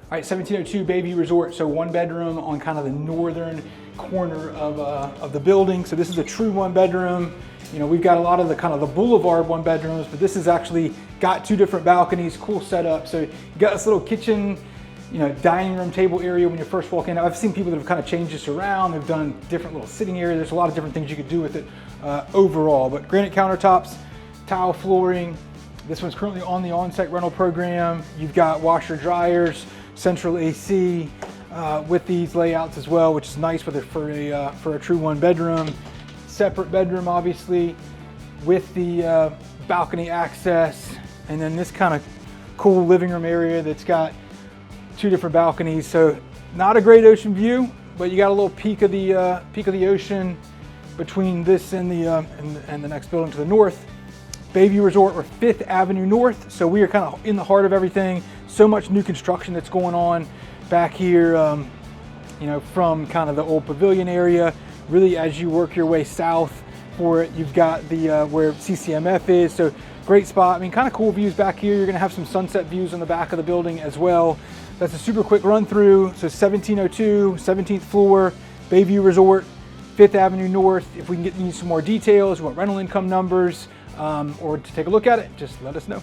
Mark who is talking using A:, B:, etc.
A: All right, 1702 Bayview Resort. So 1 bedroom on kind of the northern corner of the building. So this is a true 1 bedroom. You know, we've got a lot of the kind of the boulevard 1 bedrooms, but this has actually got 2 different balconies, cool setup. So you got this little kitchen, you know, dining room table area when you first walk in. I've seen people that have kind of changed this around. They've done different little sitting areas. There's a lot of different things you could do with it overall, but granite countertops, tile flooring. This one's currently on the on-site rental program. You've got washer dryers, central AC with these layouts as well, which is nice for a true 1 bedroom. Separate bedroom, obviously, with the balcony access, and then this kind of cool living room area that's got 2 different balconies. So not a great ocean view, but you got a little peek of the ocean between this and the next building to the north. Bayview Resort, we're 5th Avenue North, so we are kind of in the heart of everything. So much new construction that's going on back here, you know, from kind of the old pavilion area. Really, as you work your way south for it, you've got the where CCMF is, so great spot. I mean, kind of cool views back here. You're gonna have some sunset views on the back of the building as well. That's a super quick run through. So 1702, 17th floor, Bayview Resort, 5th Avenue North. If we can get you some more details, you want rental income numbers, or to take a look at it, just let us know.